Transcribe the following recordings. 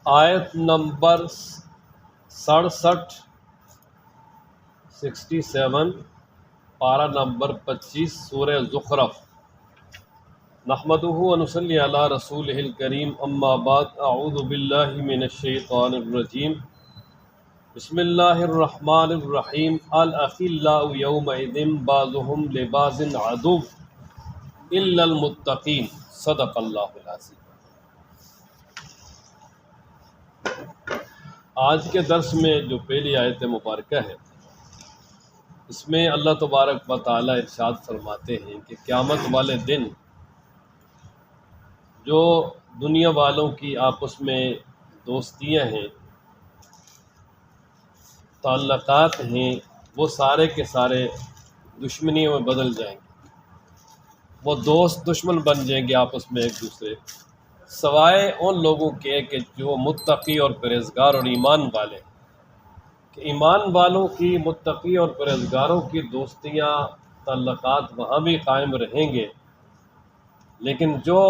آیت نمبر 67 پارہ نمبر 25 سورہ زخرف۔ نحمدہ و نصلی علی رسولہ الکریم، اما بعد، اعوذ باللہ من الشیطان الرجیم، بسم اللہ الرحمن الرحیم۔ الاخلاء یومئذ بعضهم لبعض عدو الا المتقین، صدق اللہ العظیم۔ آج کے درس میں جو پہلی آیت مبارکہ ہے، اس میں اللہ تبارک و تعالیٰ ارشاد فرماتے ہیں کہ قیامت والے دن جو دنیا والوں کی آپس میں دوستیاں ہیں، تعلقات ہیں، وہ سارے کے سارے دشمنیوں میں بدل جائیں گے۔ وہ دوست دشمن بن جائیں گے آپس میں ایک دوسرے، سوائے ان لوگوں کے کہ جو متقی اور پرہیزگار اور ایمان والے ہیں، کہ ایمان والوں کی، متقی اور پرہیزگاروں کی دوستیاں، تعلقات وہاں بھی قائم رہیں گے، لیکن جو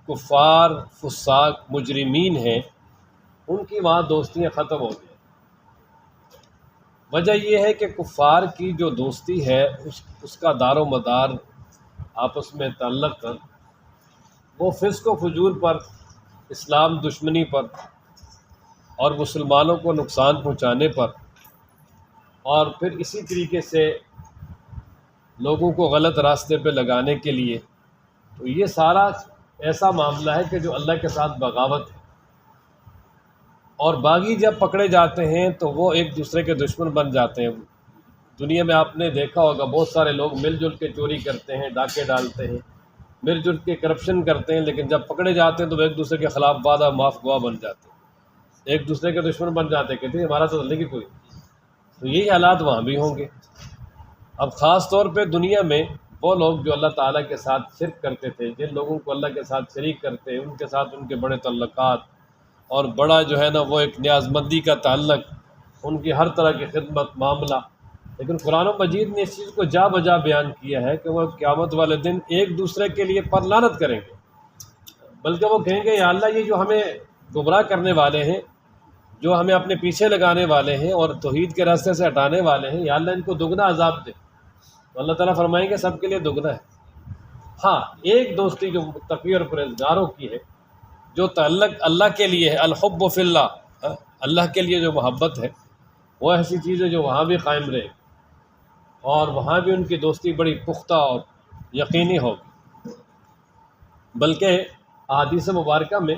کفار، فساق، مجرمین ہیں، ان کی وہاں دوستیاں ختم ہو گئی۔ وجہ یہ ہے کہ کفار کی جو دوستی ہے اس کا دار و مدار آپس میں تعلق کر وہ فسق و فجور پر، اسلام دشمنی پر، اور مسلمانوں کو نقصان پہنچانے پر، اور پھر اسی طریقے سے لوگوں کو غلط راستے پہ لگانے کے لیے۔ تو یہ سارا ایسا معاملہ ہے کہ جو اللہ کے ساتھ بغاوت ہے، اور باغی جب پکڑے جاتے ہیں تو وہ ایک دوسرے کے دشمن بن جاتے ہیں۔ دنیا میں آپ نے دیکھا ہوگا بہت سارے لوگ مل جل کے چوری کرتے ہیں، ڈاکے ڈالتے ہیں، مل جل کے کرپشن کرتے ہیں، لیکن جب پکڑے جاتے ہیں تو وہ ایک دوسرے کے خلاف وعدہ معاف گواہ بن جاتے ہیں، ایک دوسرے کے دشمن بن جاتے ہیں، کہتے ہیں ہمارا تو اللہ کی کوئی۔ تو یہی حالات وہاں بھی ہوں گے۔ اب خاص طور پہ دنیا میں وہ لوگ جو اللہ تعالیٰ کے ساتھ شرک کرتے تھے، جن لوگوں کو اللہ کے ساتھ شریک کرتے ہیں، ان کے ساتھ ان کے بڑے تعلقات، اور بڑا جو ہے نا وہ ایک نیاز مندی کا تعلق، ان کی ہر طرح کی خدمت، معاملہ۔ لیکن قرآن مجید نے اس چیز کو جا بجا بیان کیا ہے کہ وہ قیامت والے دن ایک دوسرے کے لیے پر لعنت کریں گے، بلکہ وہ کہیں گے یا اللہ، یہ جو ہمیں گمراہ کرنے والے ہیں، جو ہمیں اپنے پیچھے لگانے والے ہیں اور توحید کے راستے سے ہٹانے والے ہیں، یا اللہ ان کو دگنا عذاب دے۔ تو اللہ تعالیٰ فرمائیں گے سب کے لیے دگنا ہے۔ ہاں، ایک دوستی جو متقی اور پرہیزگاروں کی ہے، جو تعلق اللہ کے لیے ہے، الحب فی اللہ، اللہ کے لیے جو محبت ہے، وہ ایسی چیز ہے جو وہاں بھی قائم رہے، اور وہاں بھی ان کی دوستی بڑی پختہ اور یقینی ہوگی۔ بلکہ احادیث مبارکہ میں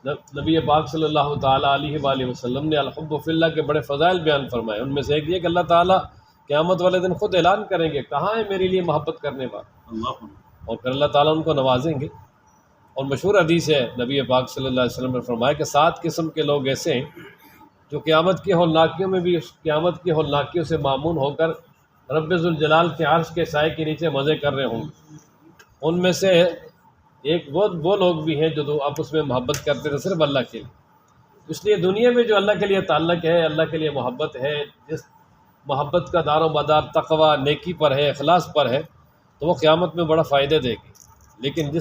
نبی پاک صلی اللہ تعالیٰ علیہ وآلہ وسلم نے الحب فی اللہ کے بڑے فضائل بیان فرمائے۔ ان میں سے ایک یہ کہ اللہ تعالیٰ قیامت والے دن خود اعلان کریں گے، کہاں ہے میرے لیے محبت کرنے والے، اور پھر اللہ تعالیٰ ان کو نوازیں گے۔ اور مشہور حدیث ہے، نبی پاک صلی اللہ علیہ وسلم نے فرمایا کہ 7 قسم کے لوگ ایسے ہیں جو قیامت کی ہولناکیوں میں بھی اس قیامت کی ہولناکیوں سے مامون ہو کر رب ذوالجلال کے عرش کے سائے کے نیچے مزے کر رہے ہوں گے۔ ان میں سے ایک وہ لوگ بھی ہیں جو آپس میں محبت کرتے تھے صرف اللہ کے لیے۔ اس لیے دنیا میں جو اللہ کے لیے تعلق ہے، اللہ کے لیے محبت ہے، جس محبت کا دار و مدار تقوی، نیکی پر ہے، اخلاص پر ہے، تو وہ قیامت میں بڑا فائدہ دے گی۔ لیکن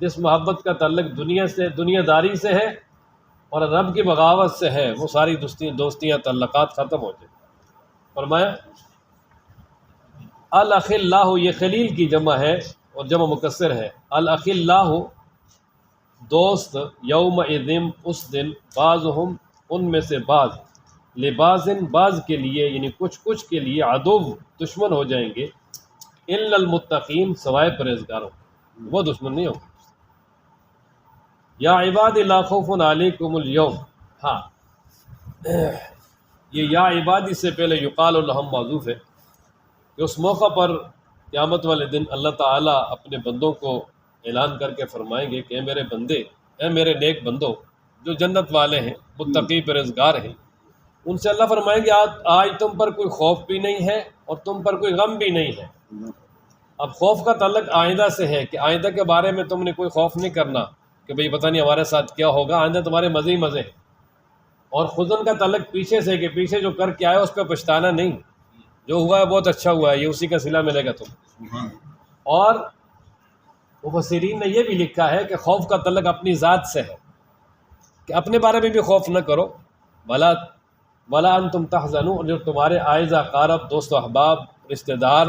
جس محبت کا تعلق دنیا سے، دنیا داری سے ہے اور رب کی بغاوت سے ہے، وہ ساری دوستیاں، تعلقات ختم ہو جائیں۔ فرمایا الاخلاء، یہ خلیل کی جمع ہے اور جمع مکسر ہے۔ الاخلاء دوست، یومئذ اس دن، بعضهم ان میں سے بعض، لبعض بعض کے لیے، یعنی کچھ کے لیے، عدو دشمن ہو جائیں گے، الا المتقین سوائے پرہیزگاروں، وہ دشمن نہیں ہوں گے۔ یا عباد لا خوف علیکم اليوم، ہاں یہ یا عبادی سے پہلے یقال لہم معذوف ہے کہ اس موقع پر قیامت والے دن اللہ تعالیٰ اپنے بندوں کو اعلان کر کے فرمائیں گے کہ اے میرے بندے، اے میرے نیک بندو جو جنت والے ہیں، متقی پرہیزگار ہیں، ان سے اللہ فرمائیں گے آج تم پر کوئی خوف بھی نہیں ہے اور تم پر کوئی غم بھی نہیں ہے۔ اب خوف کا تعلق آئندہ سے ہے کہ آئندہ کے بارے میں تم نے کوئی خوف نہیں کرنا کہ بھئی پتہ نہیں ہمارے ساتھ کیا ہوگا، آئندہ تمہارے مزے ہی مزے ہیں۔ اور حزن کا تعلق پیچھے سے کہ پیچھے جو کر کے آئے اس پہ پچھتانا نہیں، جو ہوا ہے بہت اچھا ہوا ہے، یہ اسی کا صلہ ملے گا تم۔ اور مفسرین نے یہ بھی لکھا ہے کہ خوف کا تعلق اپنی ذات سے ہے، کہ اپنے بارے میں بھی خوف نہ کرو، ولا انتم تحزنون، اور جو تمہارے آئزہ اقارب، دوست و احباب، رشتہ دار،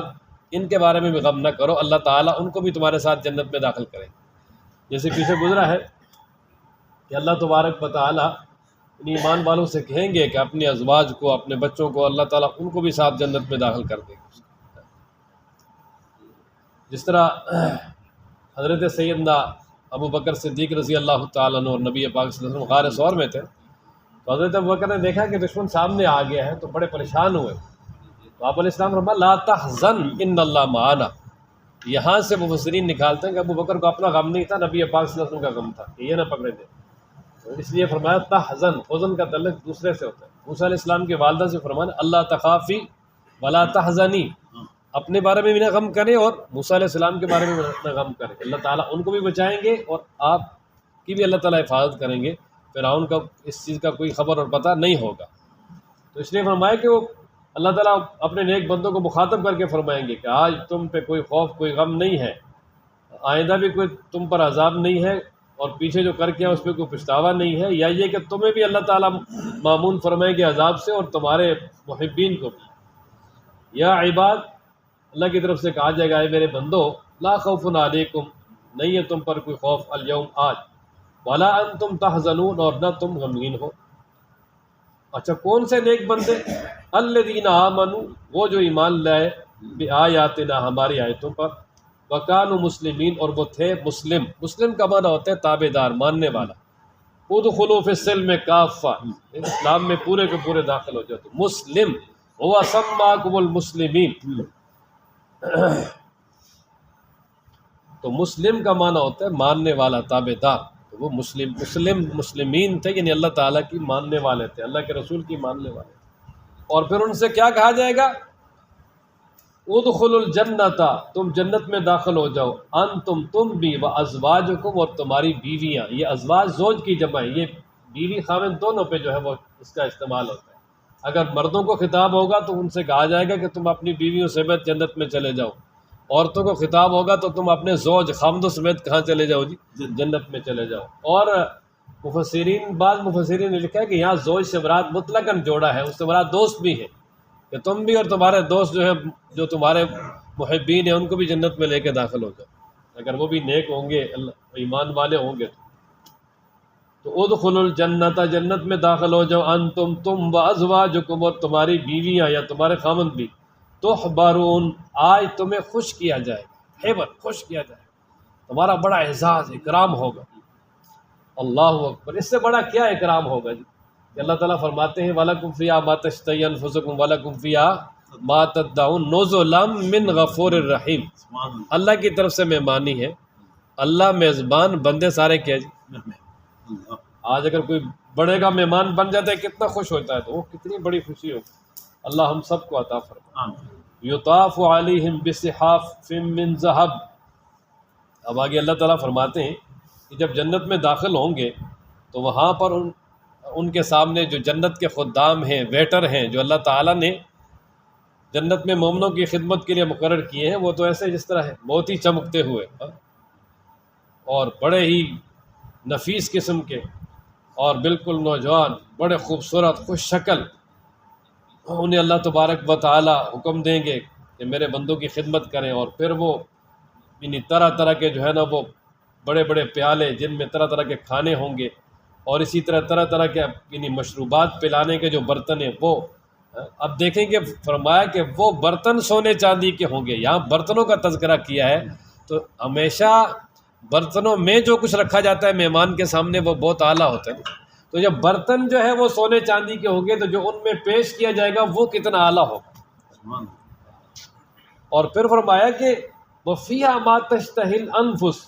ان کے بارے میں بھی غم نہ کرو، اللہ تعالیٰ ان کو بھی تمہارے ساتھ جنت میں داخل کرے. جیسے پیچھے گزرا ہے کہ اللہ تبارک و تعالیٰ ان ایمان والوں سے کہیں گے کہ اپنے ازواج کو، اپنے بچوں کو، اللہ تعالیٰ ان کو بھی ساتھ جنت میں داخل کر دے گا. جس طرح حضرت سیدنا ابو بکر صدیق رضی اللہ تعالیٰ عنہ اور نبی پاک صلی اللہ علیہ وسلم غار ثور میں تھے، تو حضرت ابو بکر نے دیکھا کہ دشمن سامنے آ گیا ہے، تو بڑے پریشان ہوئے. تو آپ علیہ السلام فرمایا لا تحزن ان اللہ معنا. یہاں سے مفسرین نکالتے ہیں کہ ابو بکر کو اپنا غم نہیں تھا، نبی پاک صلی اللہ علیہ وسلم کا غم تھا کہ یہ نہ پکڑے تھے، تو اس لیے فرمایا تحزن. حزن کا تعلق دوسرے سے ہوتا ہے. موسیٰ علیہ السلام کی والدہ سے فرمایا اللہ تخافی ولا تحزنی، اپنے بارے میں بھی نہ غم کریں اور موسیٰ علیہ السلام کے بارے میں بھی نہ غم کریں. اللہ تعالیٰ ان کو بھی بچائیں گے اور آپ کی بھی اللہ تعالیٰ حفاظت کریں گے. فرعون کا اس چیز کا کوئی خبر اور پتہ نہیں ہوگا. تو اس لیے فرمایا کہ وہ اللہ تعالیٰ اپنے نیک بندوں کو مخاطب کر کے فرمائیں گے کہ آج تم پہ کوئی خوف، کوئی غم نہیں ہے، آئندہ بھی کوئی تم پر عذاب نہیں ہے، اور پیچھے جو کر کے اس پہ کوئی پچھتاوا نہیں ہے، یا یہ کہ تمہیں بھی اللہ تعالیٰ معمون فرمائیں گے عذاب سے اور تمہارے محبین کو بھی. یا عباد، اللہ کی طرف سے کہا جائے گا اے میرے بندو، لا خوف علیکم، نہیں ہے تم پر کوئی خوف، الیوم، آج، ولا انتم تحزنون، اور نہ تم غمگین ہو. اچھا کون سے نیک بندے؟ الذین آمنوا، وہ جو ایمان لائے، بآیاتنا، ہماری آیتوں پر، وکانوا مسلمین، اور وہ تھے مسلم. مسلم کا معنی ہوتا ہے تابع دار، ماننے والا. ادخلوا فی السلم کافہ، اسلام میں پورے کے پورے داخل ہو جاؤ. تو مسلم ہوا سماکم المسلمین. تو مسلم کا معنی ہوتا ہے ماننے والا، تابع دار. تو وہ مسلمین تھے، یعنی اللہ تعالیٰ کی ماننے والے تھے، اللہ کے رسول کی ماننے والے تھے. اور پھر ان سے کیا کہا جائے گا؟ ادخلوا الجنت، تم جنت میں داخل ہو جاؤ، انتم، تم بھی، وازواجکم، اور تمہاری بیویاں. یہ ازواج زوج کی جمع ہے، یہ بیوی خاوند دونوں پہ جو ہے وہ اس کا استعمال ہوتا ہے. اگر مردوں کو خطاب ہوگا تو ان سے کہا جائے گا کہ تم اپنی بیویوں سمیت جنت میں چلے جاؤ. عورتوں کو خطاب ہوگا تو تم اپنے زوج خامدوں سمیت کہاں چلے جاؤ جی؟ جنت میں چلے جاؤ. اور بعض مفسرین نے لکھا ہے کہ یہاں زوج سے مراد مطلقاً جوڑا ہے، اس سے مراد دوست بھی ہے، کہ تم بھی اور تمہارے دوست جو ہے، جو تمہارے محبین ہیں، ان کو بھی جنت میں لے کے داخل ہو جاؤ، اگر وہ بھی نیک ہوں گے، ایمان والے ہوں گے. تو ادخلوا الجنت، جنت میں داخل ہو جاؤ، انتم، تم، وازواجکم، اور تمہاری بیویاں یا تمہارے خامند بھی، تحبرون، آج تمہیں خوش کیا جائے گا، ہیبر، خوش کیا جائے گا، تمہارا بڑا اعزاز، اکرام ہوگا. اللہ اکبر، اس سے بڑا کیا اکرام ہوگا جی؟ کہ اللہ تعالیٰ فرماتے ہیں وَلَكُمْ فِيهَا مَا تَشْتَهِي أَنفُسُكُمْ وَلَكُمْ فِيهَا مَا تَدَّعُونَ نُزُلًا مِّن غَفُورٍ رَحِيمٍ. اللہ کی طرف سے مہمانی ہے، اللہ میزبان، بندے سارے کیا جی؟ آج اگر کوئی بڑے کا مہمان بن جاتا ہے کتنا خوش ہوتا ہے، تو وہ کتنی بڑی خوشی ہوگی. اللہ ہم سب کو عطا فرمائے. یطاف علیہم بصحاف من ذہب. اب آگے اللہ تعالیٰ فرماتے ہیں کہ جب جنت میں داخل ہوں گے تو وہاں پر ان کے سامنے جو جنت کے خدام ہیں، ویٹر ہیں، جو اللہ تعالیٰ نے جنت میں مومنوں کی خدمت کے لیے مقرر کیے ہیں، وہ تو ایسے جس طرح ہے موتی چمکتے ہوئے اور بڑے ہی نفیس قسم کے، اور بالکل نوجوان، بڑے خوبصورت، خوش شکل. انہیں اللہ تبارک و تعالی حکم دیں گے کہ میرے بندوں کی خدمت کریں. اور پھر وہ یعنی طرح طرح کے جو ہے نا وہ بڑے بڑے پیالے جن میں طرح طرح کے کھانے ہوں گے، اور اسی طرح طرح طرح کے یعنی مشروبات پلانے کے جو برتن ہیں وہ. اب دیکھیں کہ فرمایا کہ وہ برتن سونے چاندی کے ہوں گے. یہاں برتنوں کا تذکرہ کیا ہے، تو ہمیشہ برتنوں میں جو کچھ رکھا جاتا ہے مہمان کے سامنے وہ بہت اعلیٰ ہوتا ہے. تو جب برتن جو ہے وہ سونے چاندی کے ہوں گے تو جو ان میں پیش کیا جائے گا وہ کتنا اعلیٰ ہوگا. اور پھر فرمایا کہ وَفِيهَا مَا تَشْتَهِي الْأَنفُسُ،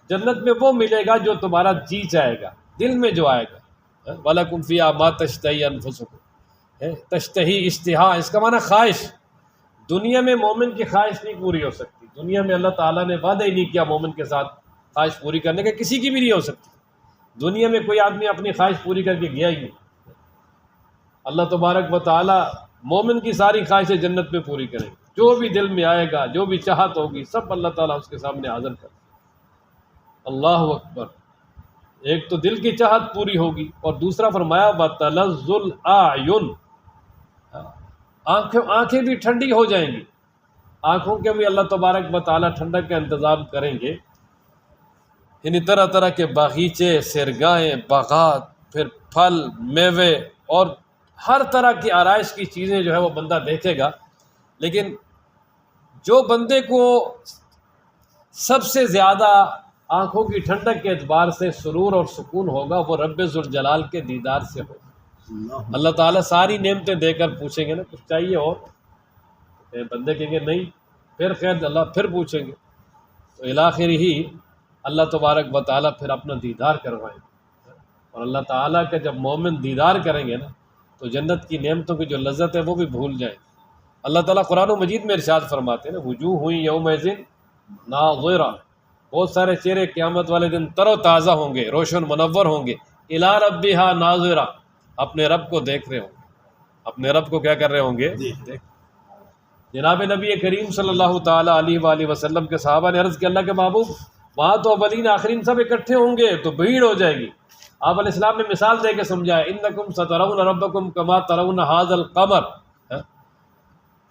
جنت میں وہ ملے گا جو تمہارا جی چاہے گا، دل میں جو آئے گا. وَلَكُمْ فِيهَا مَا تَشْتَهِي أَنفُسُكُمْ، تشتہی اشتہا، اس کا معنی خواہش. دنیا میں مومن کی خواہش نہیں پوری ہو سکتی. دنیا میں اللہ تعالیٰ نے وعدہ ہی نہیں کیا مومن کے ساتھ خواہش پوری کرنے کا، کسی کی بھی نہیں ہو سکتی. دنیا میں کوئی آدمی اپنی خواہش پوری کر کے گیا ہی نہیں. اللہ تبارک و تعالیٰ مومن کی ساری خواہشیں جنت میں پوری کریں گے. جو بھی دل میں آئے گا، جو بھی چاہت ہوگی، سب اللہ تعالیٰ اس کے سامنے حاضر کر. اللہ اکبر. ایک تو دل کی چاہت پوری ہوگی، اور دوسرا فرمایا وَتَلَذُّ الْأَعْيُنِ، آنکھیں بھی ٹھنڈی ہو جائیں گی، آنکھوں کے بھی اللہ تبارک و تعالیٰ ٹھنڈک کا انتظام کریں گے، یعنی طرح طرح کے باغیچے، سیرگاہیں، باغات، پھر پھل، میوے اور ہر طرح کی آرائش کی چیزیں جو ہے وہ بندہ دیکھے گا۔ لیکن جو بندے کو سب سے زیادہ آنکھوں کی ٹھنڈک کے اعتبار سے سرور اور سکون ہوگا وہ رب ذوالجلال کے دیدار سے ہوگا۔ اللہ تعالیٰ ساری نعمتیں دے کر پوچھیں گے نا کچھ چاہیے اور، بندے کہیں گے نہیں، پھر خیر اللہ پھر پوچھیں گے، تو الاخر ہی اللہ تبارک و تعالیٰ پھر اپنا دیدار کروائیں گے، اور اللہ تعالیٰ کا جب مومن دیدار کریں گے نا تو جنت کی نعمتوں کی جو لذت ہے وہ بھی بھول جائیں گے۔ اللہ تعالیٰ قرآن و مجید میں ارشاد فرماتے ہیں نا وجوہ ہوئی یومئذ ناظرہ، بہت سارے چہرے قیامت والے دن تر و تازہ ہوں گے، روشن منور ہوں گے، الی ربہا ناظرہ، اپنے رب کو دیکھ رہے ہوں گے، اپنے رب کو کیا کر رہے ہوں گے؟ دیکھ۔ جناب نبی کریم صلی اللہ تعالیٰ علیہ وآلہ وسلم کے صحابہ نے عرض کیا اللہ کے محبوب وہاں تو اولین آخرین سب اکٹھے ہوں گے تو بھیڑ ہو جائے گی۔ آپ علیہ السلام نے مثال دے کے سمجھایا انکم سترون ربکم کما ترون ھذا القمر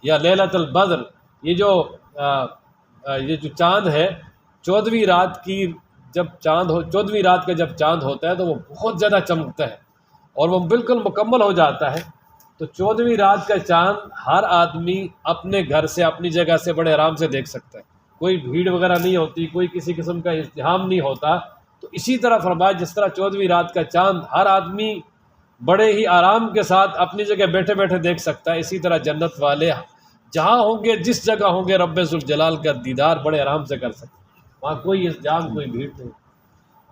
یا لیلۃ البدر، یہ جو چاند ہے 14ویں رات کی جب چاند ہو 14ویں رات کا جب چاند ہوتا ہے تو وہ بہت زیادہ چمکتا ہے اور وہ بالکل مکمل ہو جاتا ہے، تو 14ویں رات کا چاند ہر آدمی اپنے گھر سے اپنی جگہ سے بڑے آرام سے دیکھ سکتا ہے، کوئی بھیڑ وغیرہ نہیں ہوتی، کوئی کسی قسم کا ازدحام نہیں ہوتا۔ تو اسی طرح فرمایا جس طرح 14ویں رات کا چاند ہر آدمی بڑے ہی آرام کے ساتھ اپنی جگہ بیٹھے بیٹھے دیکھ سکتا ہے، اسی طرح جنت والے جہاں ہوں گے جس جگہ ہوں گے رب ذوالجلال کا دیدار بڑے آرام سے کر سکتے ہیں، وہاں کوئی ازدحام کوئی بھیڑ نہیں۔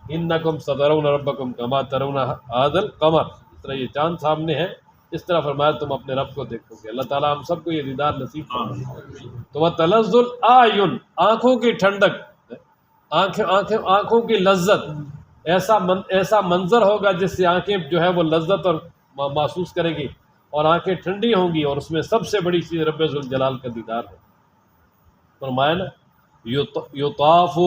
انکم سترون ربکم کما ترون ھذا القمر، اس طرح یہ چاند سامنے ہے اس طرح فرمایا تم اپنے رب کو دیکھو گے۔ اللہ تعالیٰ ہم سب کو یہ دیدار نصیب فرمائے۔ تو وَتَلَذُّ الْأَعْيُنِ، آنکھوں کی ٹھنڈک، آنکھوں کی لذت، ایسا منظر ہوگا جس سے آنکھیں جو ہے وہ لذت اور محسوس کرے گی اور آنکھیں ٹھنڈی ہوں گی، اور اس میں سب سے بڑی چیز رب ذوالجلال کا دیدار ہے۔ فرمایا نا یطاف،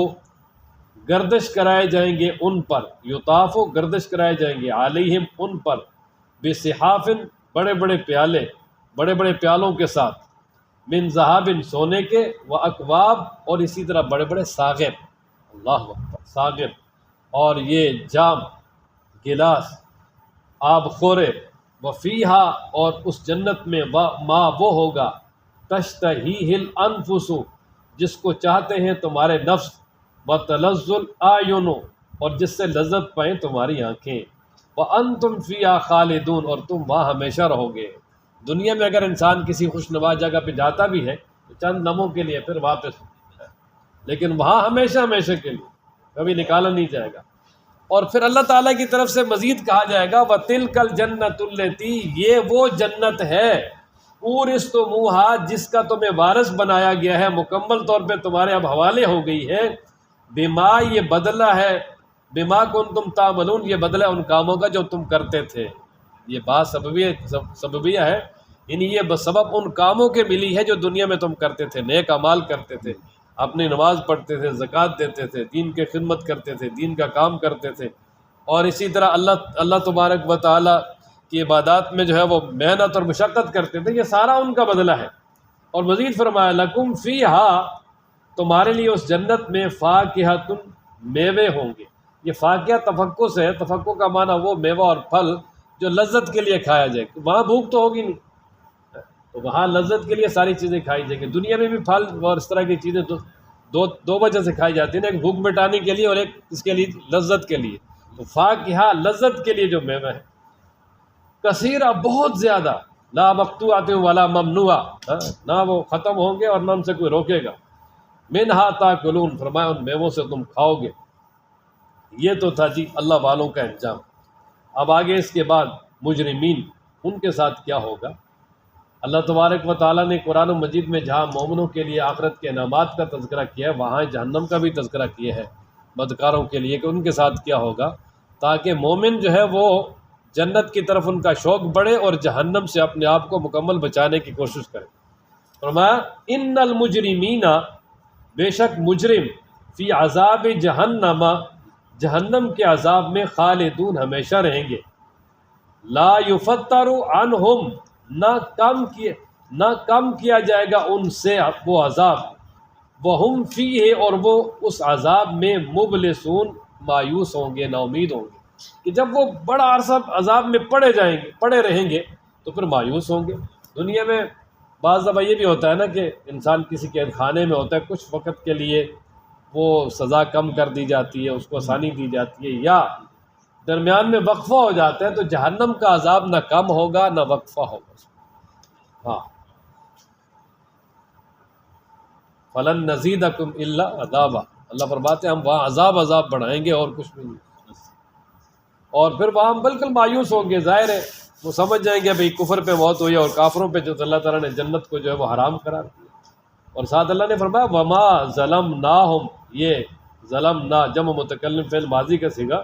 گردش کرائے جائیں گے ان پر، یطاف گردش کرائے جائیں گے علیہم ان پر، بصحاف بڑے بڑے پیالے، بڑے بڑے پیالوں کے ساتھ، من ذہب سونے کے، و اکواب اور اسی طرح بڑے بڑے ساغر، اللہ اکبر، ساغر اور یہ جام گلاس آب خورے، وفیہا اور اس جنت میں ما وہ ہوگا تشتہیہ الانفس جس کو چاہتے ہیں تمہارے نفس، وتلذ الاعین اور جس سے لذت پائیں تمہاری آنکھیں، وانتم فیہا خالدون اور تم وہاں ہمیشہ رہو گے۔ دنیا میں اگر انسان کسی خوشنما جگہ پہ جاتا بھی ہے تو چند لمحوں کے لیے پھر واپس، لیکن وہاں ہمیشہ ہمیشہ کے لیے کبھی نکالا نہیں جائے گا۔ اور پھر اللہ تعالیٰ کی طرف سے مزید کہا جائے گا وَتِلْكَ الْجَنَّةُ الَّتِي، یہ وہ جنت ہے اورثتموہا جس کا تمہیں وارث بنایا گیا ہے، مکمل طور پہ تمہارے اب حوالے ہو گئی ہے، بما یہ بدلہ ہے، بما کنتم تعملون یہ بدلہ ان کاموں کا جو تم کرتے تھے، یہ بات سببیہ ہے، یعنی یہ سبب ان کاموں کے ملی ہے جو دنیا میں تم کرتے تھے، نیک اعمال کرتے تھے، اپنی نماز پڑھتے تھے، زکوٰۃ دیتے تھے، دین کی خدمت کرتے تھے، دین کا کام کرتے تھے، اور اسی طرح اللہ تبارک و تعالیٰ کی عبادات میں جو ہے وہ محنت اور مشقت کرتے تھے، یہ سارا ان کا بدلہ ہے۔ اور مزید فرمایا لکم فیہا، تمہارے لیے اس جنت میں فاکہۃ میوے ہوں گے۔ یہ فاکہہ تفکہ سے ہے، تفکہ کا معنی وہ میوہ اور پھل جو لذت کے لیے کھایا جائے، وہاں بھوک تو ہوگی نہیں، تو وہاں لذت کے لیے ساری چیزیں کھائی جائیں گی۔ دنیا میں بھی پھل اور اس طرح کی چیزیں دو وجہ سے کھائی جاتی ہیں نا، ایک بھوک مٹانے کے لیے اور ایک اس کے لیے لذت کے لیے۔ تو فاکہہ لذت کے لیے جو میوہ ہے، کثیرہ بہت زیادہ، لا مقطوعۃ ولا ممنوعہ، نہ وہ ختم ہوں گے اور نہ ان سے کوئی روکے گا، منہا تاکلون، فرمایا ان میووں سے تم کھاؤ گے۔ یہ تو تھا جی اللہ والوں کا انجام۔ اب آگے اس کے بعد مجرمین، ان کے ساتھ کیا ہوگا؟ اللہ تبارک و تعالیٰ نے قرآن مجید میں جہاں مومنوں کے لیے آخرت کے انعامات کا تذکرہ کیا ہے، وہاں جہنم کا بھی تذکرہ کیا ہے بدکاروں کے لیے کہ ان کے ساتھ کیا ہوگا، تاکہ مومن جو ہے وہ جنت کی طرف ان کا شوق بڑھے اور جہنم سے اپنے آپ کو مکمل بچانے کی کوشش کرے۔ فرمایا ان المجرمین، بے شک مجرم، فی عذاب جہنم، جہنم کے عذاب میں خالدون ہمیشہ رہیں گے، لا یفتر عنہم نہ کم کیا جائے گا ان سے وہ عذاب، وہم فیہ اور وہ اس عذاب میں مبلسون مایوس ہوں گے، نا امید ہوں گے کہ جب وہ بڑا عرصہ عذاب میں پڑے رہیں گے تو پھر مایوس ہوں گے۔ دنیا میں بعض دفعہ یہ بھی ہوتا ہے نا کہ انسان کسی قید خانے میں ہوتا ہے، کچھ وقت کے لیے وہ سزا کم کر دی جاتی ہے، اس کو آسانی دی جاتی ہے، یا درمیان میں وقفہ ہو جاتا ہے، تو جہنم کا عذاب نہ کم ہوگا نہ وقفہ ہوگا۔ ہاں، فلن نزیدکم الا عذابا، اللہ فرماتے ہیں ہم وہاں عذاب بڑھائیں گے اور کچھ بھی نہیں، اور پھر وہاں ہم بالکل مایوس ہوں گے۔ ظاہر ہے وہ سمجھ جائیں گے بھئی کفر پہ موت ہوئی، اور کافروں پہ جو اللہ تعالیٰ نے جنت کو جو ہے وہ حرام قرار دیا۔ اور ساتھ اللہ نے فرمایا وما ظلمناہم، یہ ظلمنا جمع متکلم فعل ماضی کا صیغہ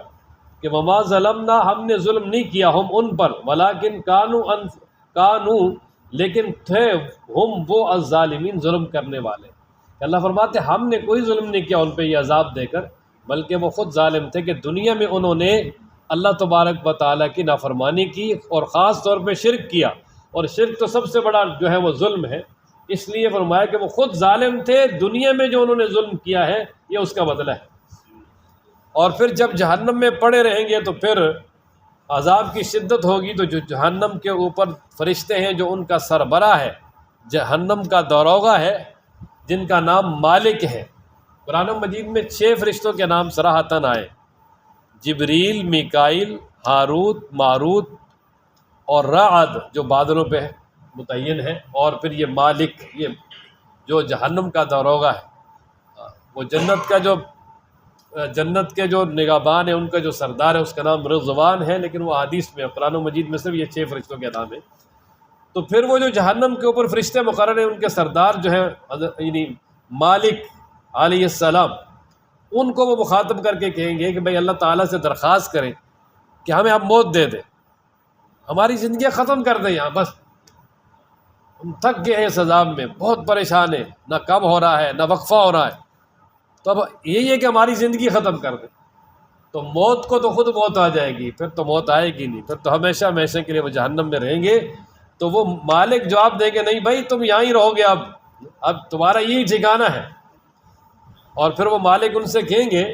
کہ وما ظلمنا، ہم نے ظلم نہیں کیا ہم ان پر، ولیکن کانو لیکن تھے ہم وہ الظالمین ظلم کرنے والے۔ اللہ فرماتے ہم نے کوئی ظلم نہیں کیا ان پہ یہ عذاب دے کر، بلکہ وہ خود ظالم تھے کہ دنیا میں انہوں نے اللہ تبارک و تعالیٰ کی نافرمانی کی، اور خاص طور پہ شرک کیا، اور شرک تو سب سے بڑا جو ہے وہ ظلم ہے۔ اس لیے فرمایا کہ وہ خود ظالم تھے، دنیا میں جو انہوں نے ظلم کیا ہے یہ اس کا بدلہ ہے۔ اور پھر جب جہنم میں پڑے رہیں گے تو پھر عذاب کی شدت ہوگی، تو جو جہنم کے اوپر فرشتے ہیں جو ان کا سربراہ ہے، جہنم کا داروغہ ہے، جن کا نام مالک ہے۔ قرآن مجید میں 6 فرشتوں کے نام صراحتاً آئے، جبریل، میکائیل، ہاروت، ماروت اور رعد جو بادلوں پہ متعین ہے، اور پھر یہ مالک، یہ جو جہنم کا داروغہ ہے، وہ جنت کے جو نگہبان ہیں، ان کا جو سردار ہے اس کا نام رضوان ہے، لیکن وہ حدیث میں قرآن مجید میں صرف یہ 6 فرشتوں کے نام ہیں۔ تو پھر وہ جو جہنم کے اوپر فرشتے مقرر ہیں، ان کے سردار جو ہیں یعنی مالک علیہ السلام، ان کو وہ مخاطب کر کے کہیں گے کہ بھئی اللہ تعالیٰ سے درخواست کریں کہ ہمیں اب موت دے دے، ہماری زندگی ختم کر دیں یہاں، بس ہم تھک گئے ہیں اس عذاب میں، بہت پریشان ہیں، نہ کم ہو رہا ہے نہ وقفہ ہو رہا ہے، تو اب یہی ہے کہ ہماری زندگی ختم کر دیں۔ تو موت کو تو خود موت آ جائے گی، پھر تو موت آئے گی نہیں، پھر تو ہمیشہ ہمیشہ کے لیے وہ جہنم میں رہیں گے۔ تو وہ مالک جواب دیں گے نہیں بھائی تم یہاں ہی رہو گے، اب تمہارا یہی ٹھکانہ ہے۔ اور پھر وہ مالک ان سے کہیں گے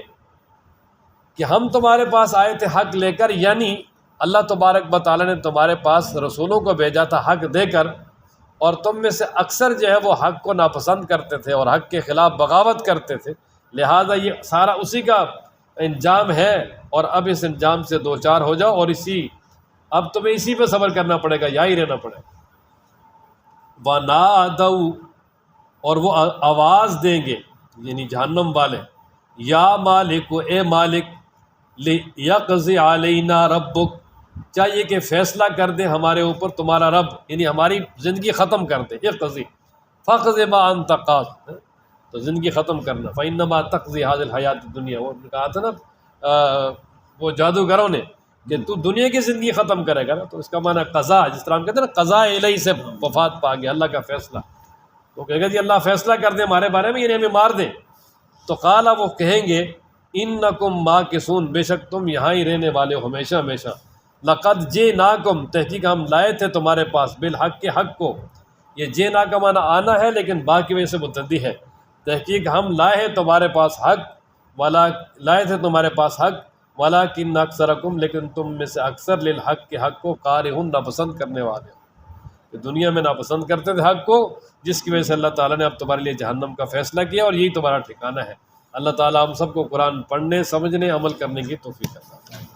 کہ ہم تمہارے پاس آئے تھے حق لے کر، یعنی اللہ تبارک و تعالیٰ نے تمہارے پاس رسولوں کو بھیجا تھا حق دے کر، اور تم میں سے اکثر جو ہے وہ حق کو ناپسند کرتے تھے اور حق کے خلاف بغاوت کرتے تھے، لہٰذا یہ سارا اسی کا انجام ہے، اور اب اس انجام سے دوچار ہو جاؤ، اور اب تمہیں اسی پہ صبر کرنا پڑے گا، یہاں ہی رہنا پڑے گا۔ وَنَادَوْا، اور وہ آواز دیں گے یعنی جہنم والے، یا مالک، اے مالک، لِيَقْضِ عَلَيْنَا رَبُّكَ، چاہیے کہ فیصلہ کر دے ہمارے اوپر تمہارا رب، یعنی ہماری زندگی ختم کر دے۔ اقضی فَقْضِ مَا أَنْتَ قَاضٍ، تو زندگی ختم کرنا، فَإِنَّمَا تَقْضِي هَذِهِ الْحَيَاةِ الدُّنْيَا، وہ کہا تھا نا وہ جادوگروں نے کہ تو دنیا کی زندگی ختم کرے گا نا، تو اس کا معنی قضا، جس طرح ہم کہتے ہیں نا قضاء الہی سے وفات پا گیا، اللہ کا فیصلہ، تو کہے گا جی اللہ فیصلہ کر دیں ہمارے بارے میں، یعنی ہمیں مار دیں۔ تو قال، وہ کہیں گے انکم ماکثون، بے شک تم یہاں ہی رہنے والے ہو ہمیشہ ہمیشہ، لقد جئناکم، تحقیق ہم لائے تھے تمہارے پاس، بالحق کے حق کو، یہ جئنا کا معنی آنا ہے لیکن باقی وجہ سے متعدی ہے، تحقیق ہم لائے ہیں تمہارے پاس حق، لائے تھے تمہارے پاس حق، ولیکن اکثرکم، لیکن تم میں سے اکثر للحق کے حق کو کارہون، ناپسند کرنے والے ہو، کہ دنیا میں ناپسند کرتے تھے حق کو، جس کی وجہ سے اللہ تعالیٰ نے اب تمہارے لیے جہنم کا فیصلہ کیا، اور یہی تمہارا ٹھکانہ ہے۔ اللہ تعالیٰ ہم سب کو قرآن پڑھنے، سمجھنے، عمل کرنے کی توفیق عطا فرمائے۔